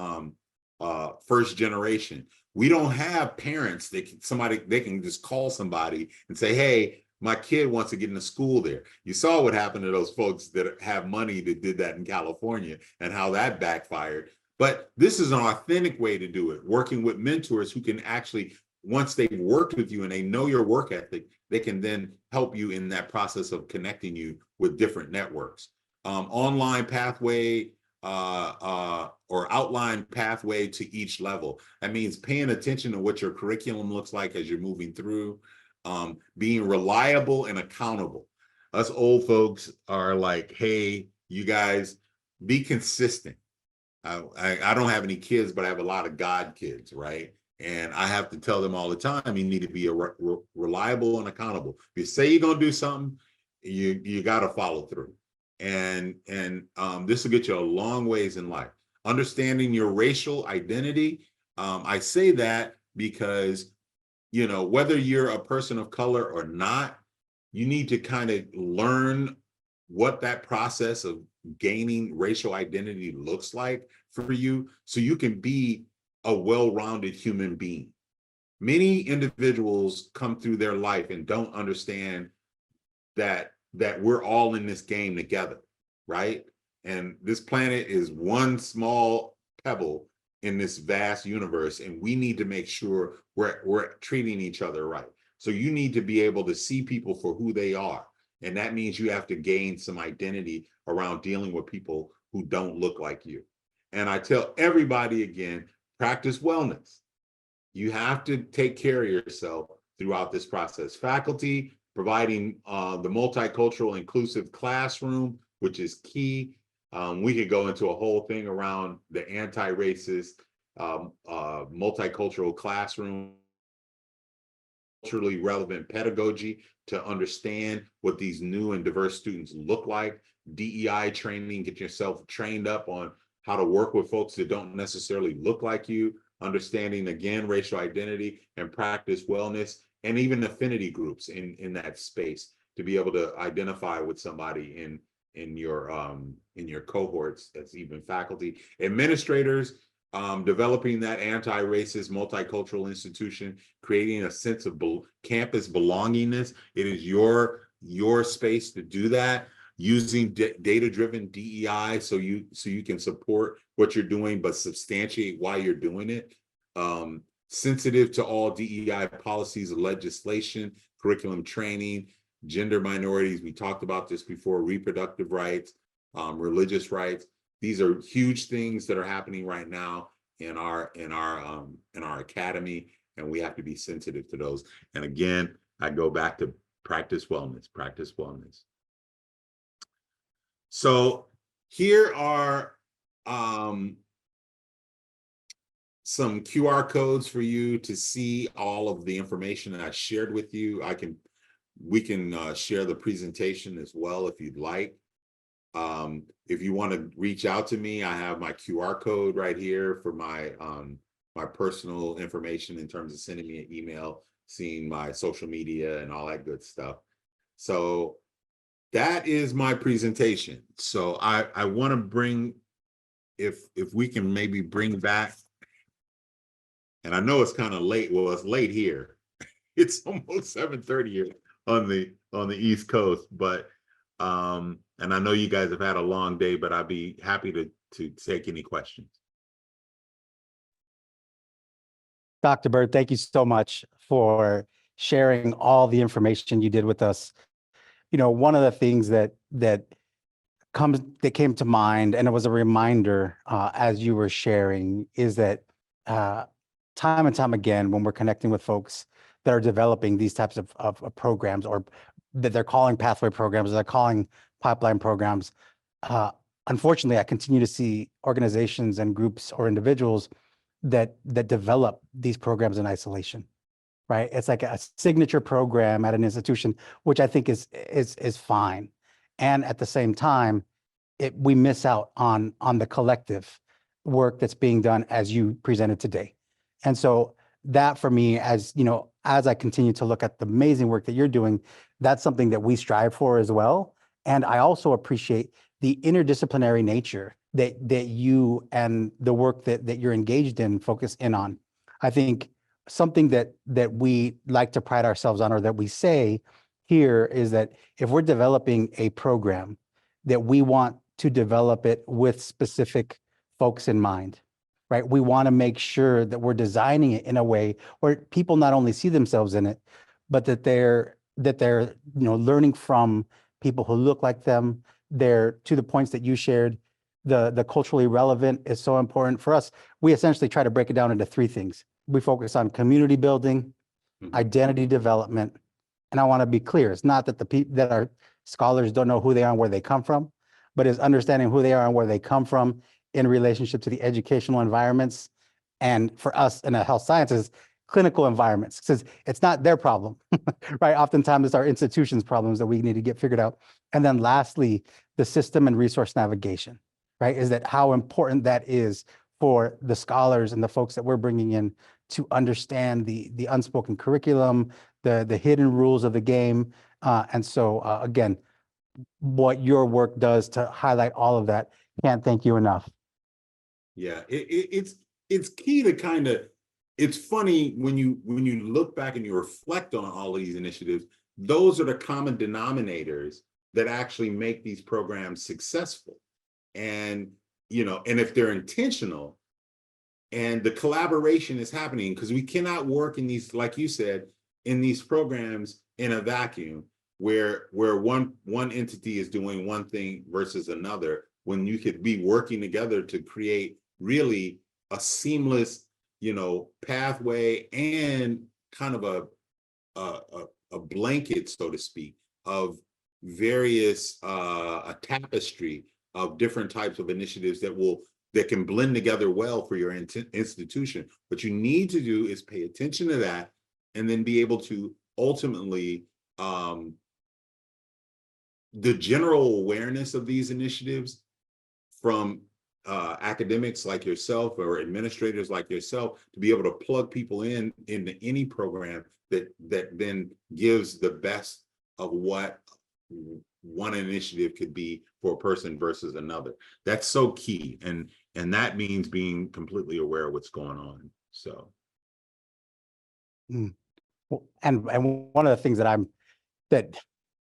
first generation, we don't have parents that they can just call somebody and say, hey, my kid wants to get into school there. You saw what happened to those folks that have money that did that in California and how that backfired. But this is an authentic way to do it, working with mentors who can actually, once they've worked with you and they know your work ethic, they can then help you in that process of connecting you with different networks. Online pathway or outline pathway to each level. That means paying attention to what your curriculum looks like as you're moving through, being reliable and accountable. Us old folks are like, hey, you guys, be consistent. I don't have any kids, but I have a lot of God kids, right? And I have to tell them all the time, you need to be reliable and accountable. If you say you're going to do something, you got to follow through. And this will get you a long ways in life. Understanding your racial identity. I say that because, you know, whether you're a person of color or not, you need to kind of learn what that process of gaining racial identity looks like for you, so you can be a well-rounded human being. Many individuals come through their life and don't understand that we're all in this game together, right? And this planet is one small pebble in this vast universe, and we need to make sure we're treating each other right. So you need to be able to see people for who they are. And that means you have to gain some identity around dealing with people who don't look like you. And I tell everybody again, practice wellness. You have to take care of yourself throughout this process. Faculty providing the multicultural inclusive classroom, which is key. We could go into a whole thing around the anti-racist multicultural classroom, culturally relevant pedagogy to understand what these new and diverse students look like. DEI training, get yourself trained up on how to work with folks that don't necessarily look like you, understanding, again, racial identity, and practice wellness, and even affinity groups in that space to be able to identify with somebody in your cohorts. That's even faculty. Administrators, developing that anti-racist multicultural institution, creating a sense of campus belongingness. It is your space to do that, using data-driven DEI so you can support what you're doing, but substantiate why you're doing it. Sensitive to all DEI policies and legislation, curriculum training, gender minorities. We talked about this before, reproductive rights, religious rights. These are huge things that are happening right now in our academy, and we have to be sensitive to those. And again, I go back to practice wellness, practice wellness. So here are some QR codes for you to see all of the information that I shared with you. We can share the presentation as well if you'd like. If you want to reach out to me, I have my QR code right here for my my personal information in terms of sending me an email, seeing my social media and all that good stuff. So that is my presentation. So I want to bring, if we can maybe bring back, and I know it's kind of late. Well, it's late here. It's almost 7:30 here on the East Coast, but and I know you guys have had a long day, but I'd be happy to take any questions. Dr. Byrd, thank you so much for sharing all the information you did with us. You know, one of the things that came to mind, and it was a reminder as you were sharing, is that uh, time and time again, when we're connecting with folks that are developing these types of programs, or that they're calling pathway programs, or they're calling pipeline programs, uh, unfortunately, I continue to see organizations and groups or individuals that develop these programs in isolation, right? It's like a signature program at an institution, which I think is fine. And at the same time, we miss out on the collective work that's being done as you presented today. And so that, for me, as you know, as I continue to look at the amazing work that you're doing, that's something that we strive for as well. And I also appreciate the interdisciplinary nature that you and the work that you're engaged in focus in on. I think something that we like to pride ourselves on, or that we say here, is that if we're developing a program, that we want to develop it with specific folks in mind, right? We want to make sure that we're designing it in a way where people not only see themselves in it, but that they're learning from people who look like them. They're, to the points that you shared, the culturally relevant is so important for us. We essentially try to break it down into three things. We focus on community building, identity development, and I want to be clear, it's not that that our scholars don't know who they are and where they come from, but it's understanding who they are and where they come from in relationship to the educational environments, and for us in the health sciences, clinical environments, because it's not their problem, right? Oftentimes it's our institutions' problems that we need to get figured out. And then lastly, the system and resource navigation, right? Is that how important that is for the scholars and the folks that we're bringing in to understand the unspoken curriculum, the hidden rules of the game. And so again, what your work does to highlight all of that, can't thank you enough. Yeah, it's key to kind of, it's funny when you look back and you reflect on all of these initiatives, those are the common denominators that actually make these programs successful. And, you know, and if they're intentional and the collaboration is happening, because we cannot work in these, like you said, in these programs in a vacuum where one entity is doing one thing versus another, when you could be working together to create really a seamless, you know, pathway and kind of a blanket, so to speak, of various a tapestry of different types of initiatives that can blend together well for your institution. What you need to do is pay attention to that, and then be able to ultimately the general awareness of these initiatives from academics like yourself or administrators like yourself, to be able to plug people into any program that then gives the best of what one initiative could be for a person versus another. That's so key, and that means being completely aware of what's going on. So, and one of the things that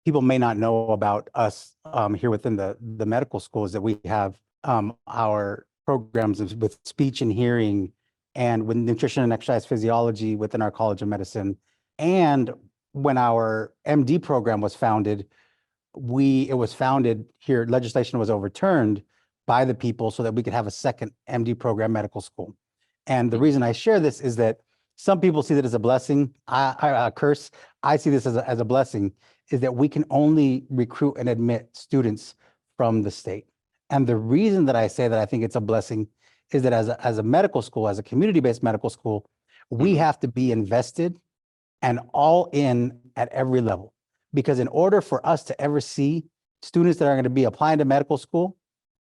people may not know about us here within the medical school is that we have our programs with speech and hearing, and with nutrition and exercise physiology within our College of Medicine. And when our MD program was founded, it was founded here, legislation was overturned by the people so that we could have a second MD program medical school. And the reason I share this is that some people see that as a blessing, a curse. I see this as a blessing, is that we can only recruit and admit students from the state. And the reason that I say that I think it's a blessing is that as a medical school, as a community-based medical school, we have to be invested and all in at every level. Because in order for us to ever see students that are going to be applying to medical school,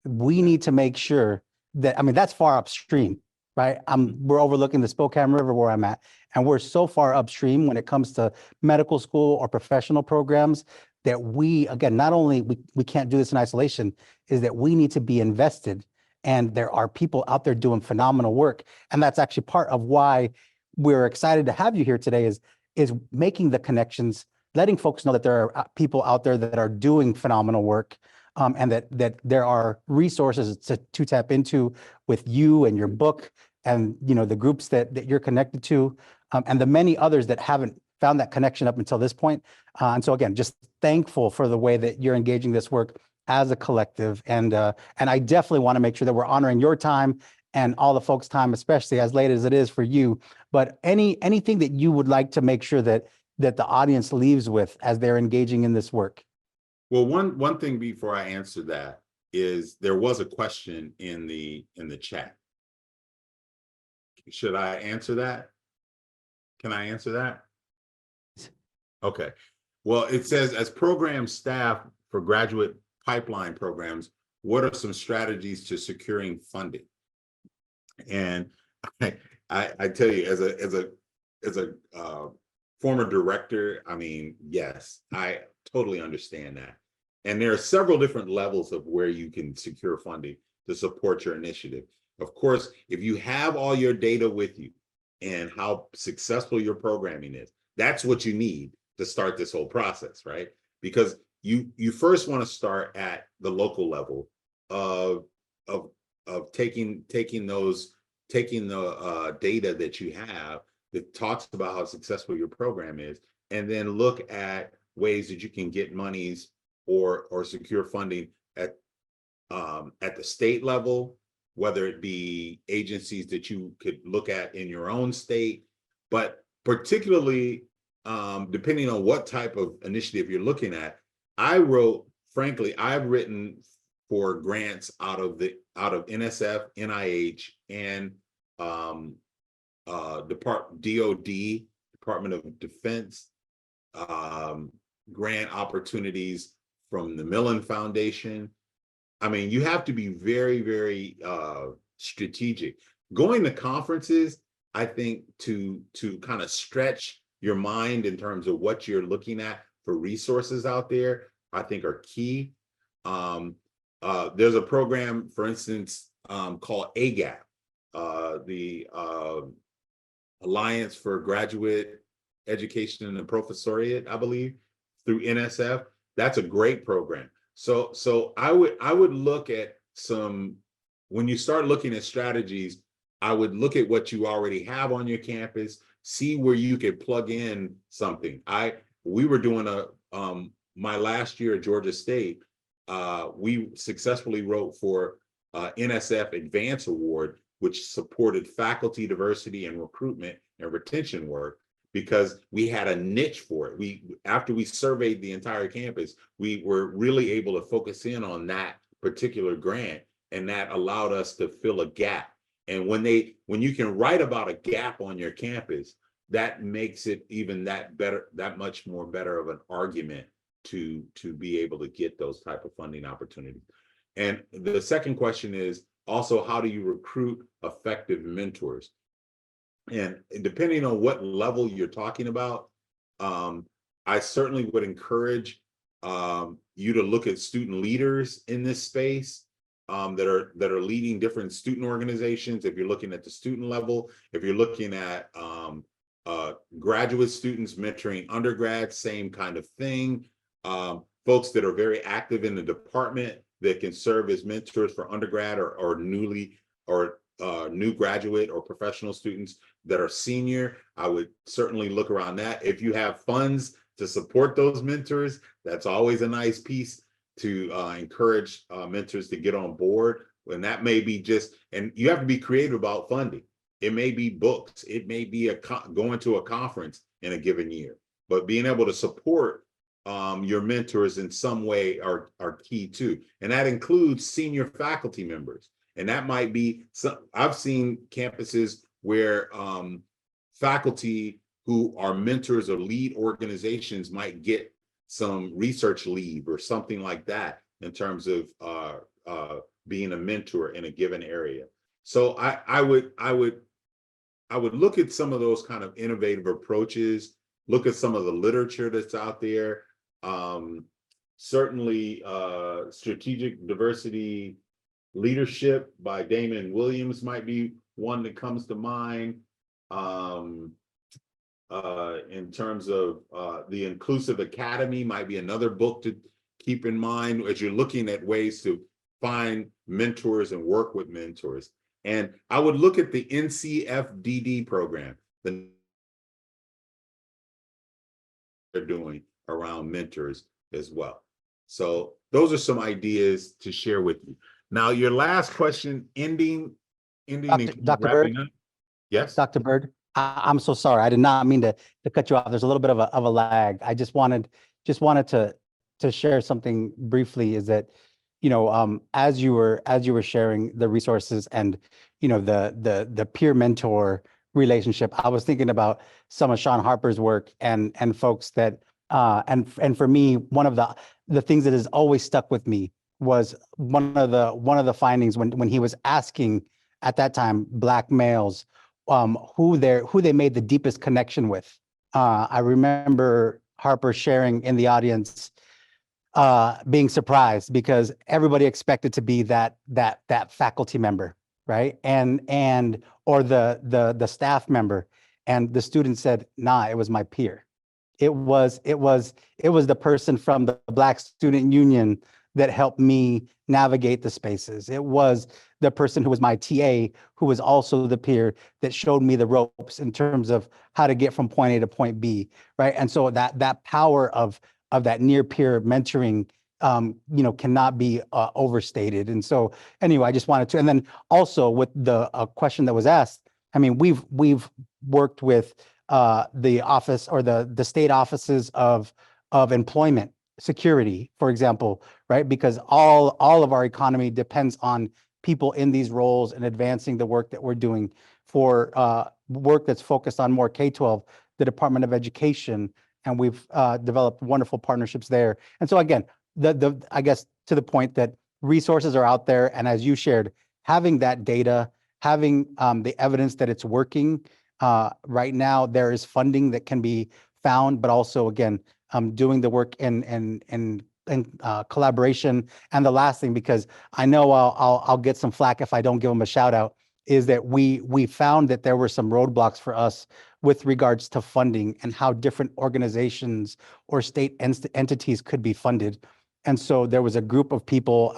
we need to make sure that, I mean, that's far upstream, right? We're overlooking the Spokane River where I'm at, and we're so far upstream when it comes to medical school or professional programs that we, again, not only we can't do this in isolation, is that we need to be invested. And there are people out there doing phenomenal work. And that's actually part of why we're excited to have you here today, is making the connections, letting folks know that there are people out there that are doing phenomenal work, and that there are resources to tap into with you and your book and the groups that you're connected to, and the many others that haven't found that connection up until this point. And so again, just thankful for the way that you're engaging this work as a collective. And I definitely want to make sure that we're honoring your time and all the folks' time, especially as late as it is for you. But anything that you would like to make sure that the audience leaves with as they're engaging in this work? Well, one thing before I answer that is there was a question in the chat. Should I answer that? Can I answer that? Okay. Well, it says, as program staff for graduate pipeline programs, what are some strategies to securing funding? And I tell you, as a former director, I mean, yes, I totally understand that. And there are several different levels of where you can secure funding to support your initiative. Of course, if you have all your data with you and how successful your programming is, that's what you need to start this whole process, right? Because you first want to start at the local level of taking the data that you have that talks about how successful your program is, and then look at ways that you can get monies or secure funding at the state level, whether it be agencies that you could look at in your own state, but particularly depending on what type of initiative you're looking at. I've written for grants out of NSF, NIH, and DOD, Department of Defense, grant opportunities from the Millen Foundation. I mean, you have to be very, very strategic. Going to conferences, I think, to kind of stretch your mind in terms of what you're looking at for resources out there, I think are key. There's a program, for instance, called AGAP, the Alliance for Graduate Education and Professoriate, I believe, through NSF. That's a great program. So I would look at when you start looking at strategies, I would look at what you already have on your campus, see where you could plug in something. We were doing my last year at Georgia State, we successfully wrote for NSF Advance Award, which supported faculty diversity and recruitment and retention work, because we had a niche for it. After we surveyed the entire campus, we were really able to focus in on that particular grant, and that allowed us to fill a gap. And when you can write about a gap on your campus, that makes it even that much more better of an argument to be able to get those type of funding opportunities. And the second question is also, how do you recruit effective mentors? And depending on what level you're talking about, I certainly would encourage you to look at student leaders in this space that are leading different student organizations. If you're looking at the student level, if you're looking at graduate students mentoring undergrads, same kind of thing. Folks that are very active in the department that can serve as mentors for undergrad or new graduate or professional students that are senior. I would certainly look around that. If you have funds to support those mentors, that's always a nice piece to encourage mentors to get on board. And that may be and you have to be creative about funding. It may be books, it may be going to a conference in a given year, but being able to support your mentors in some way are key too. And that includes senior faculty members. And that might be I've seen campuses where faculty who are mentors or lead organizations might get some research leave or something like that in terms of being a mentor in a given area. So I would look at some of those kind of innovative approaches, look at some of the literature that's out there. Certainly Strategic Diversity Leadership by Damon Williams might be one that comes to mind. In terms of the Inclusive Academy might be another book to keep in mind as you're looking at ways to find mentors and work with mentors. And I would look at the NCFDD program that they're doing around mentors as well. So those are some ideas to share with you. Now, your last question, ending and Dr. Byrd, wrapping up. Yes. Dr. Byrd, I'm so sorry. I did not mean to cut you off. There's a little bit of a lag. I just wanted to share something briefly, is that, as you were sharing the resources and, the peer mentor relationship, I was thinking about some of Sean Harper's work and folks that, and for me, one of the things that has always stuck with me was one of the findings when he was asking at that time Black males who they made the deepest connection with. I remember Harper sharing in the audience, being surprised because everybody expected to be that faculty member, right? And or the staff member, and the student said, "Nah, it was my peer. It was the person from the Black Student Union that helped me navigate the spaces. It was the person who was my TA, who was also the peer that showed me the ropes in terms of how to get from point A to point B, right?" And so that power of that near peer mentoring, cannot be overstated. And so anyway, I just wanted to, and then also with the question that was asked, I mean, we've worked with the office or the state offices of employment security, for example, right? Because all of our economy depends on people in these roles and advancing the work that we're doing. For work that's focused on more K-12, the Department of Education, and we've developed wonderful partnerships there. And so again, I guess to the point that resources are out there, and as you shared, having that data, having the evidence that it's working. Right now, there is funding that can be found, but also again, doing the work in collaboration. And the last thing, because I know I'll get some flack if I don't give them a shout out, is that we found that there were some roadblocks for us with regards to funding and how different organizations or state entities could be funded. And so there was a group of people,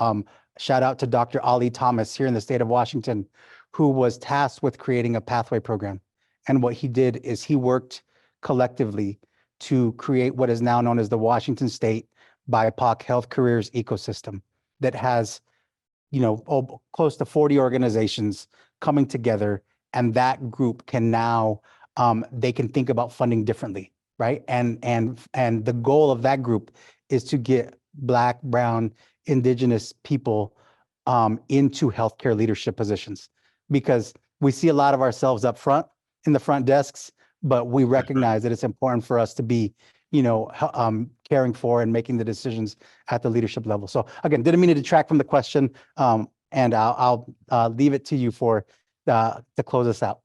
shout out to Dr. Ali Thomas here in the state of Washington, who was tasked with creating a pathway program. And what he did is he worked collectively to create what is now known as the Washington State BIPOC Health Careers Ecosystem that has, close to 40 organizations coming together. And that group can now, they can think about funding differently, right? And the goal of that group is to get Black, Brown, Indigenous people into healthcare leadership positions, because we see a lot of ourselves up front in the front desks, but we recognize that it's important for us to be, caring for and making the decisions at the leadership level. So again, didn't mean to detract from the question, and I'll leave it to you to close us out.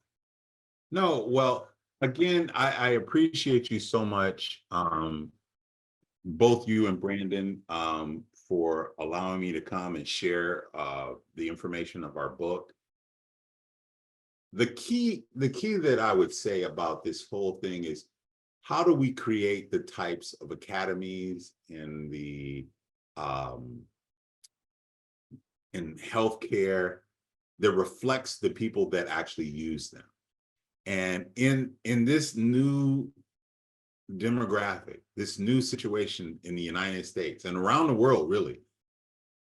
No, well, again, I appreciate you so much, both you and Brandon, for allowing me to come and share the information of our book. The key that I would say about this whole thing is, how do we create the types of academies in healthcare that reflects the people that actually use them? And in this new demographic, this new situation in the United States and around the world, really,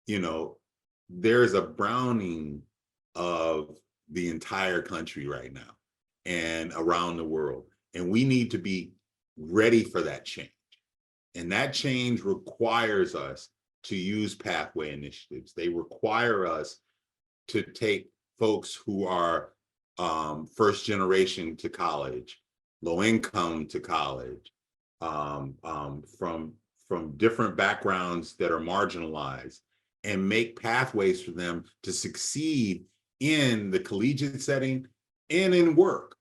there is a browning of the entire country right now and around the world. And we need to be ready for that change. And that change requires us to use pathway initiatives. They require us to take folks who are first generation to college, low income to college, from different backgrounds that are marginalized, and make pathways for them to succeed in the collegiate setting and in work.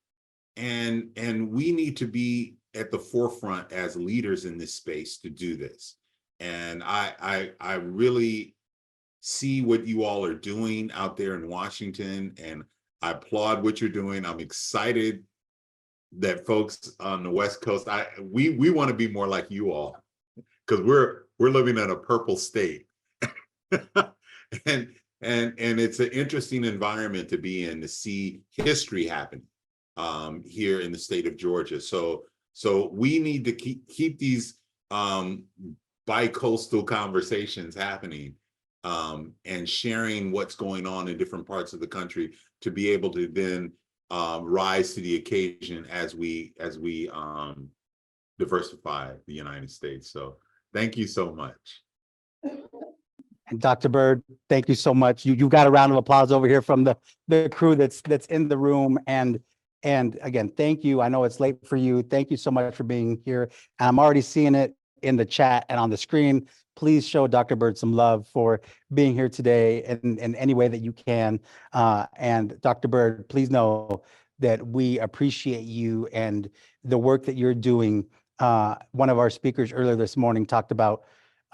And we need to be at the forefront as leaders in this space to do this. And I really see what you all are doing out there in Washington, and I applaud what you're doing. I'm excited that folks on the West Coast, we want to be more like you all, because we're living in a purple state. And it's an interesting environment to be in, to see history happening here in the state of Georgia. So we need to keep these bi-coastal conversations happening, and sharing what's going on in different parts of the country, to be able to then rise to the occasion as we diversify the United States. So thank you so much. And Dr. Byrd, thank you so much. You got a round of applause over here from the crew that's in the room. And again, thank you. I know it's late for you. Thank you so much for being here. And I'm already seeing it in the chat and on the screen. Please show Dr. Byrd some love for being here today in any way that you can. And Dr. Byrd, please know that we appreciate you and the work that you're doing. One of our speakers earlier this morning talked about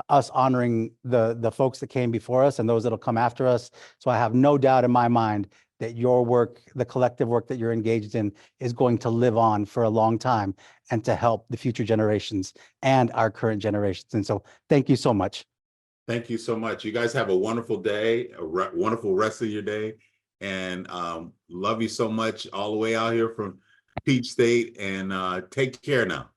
us honoring the folks that came before us and those that'll come after us. So I have no doubt in my mind that your work, the collective work that you're engaged in, is going to live on for a long time and to help the future generations and our current generations. And so thank you so much. Thank you so much. You guys have a wonderful day, a wonderful rest of your day. And love you so much all the way out here from Peach State. And take care now.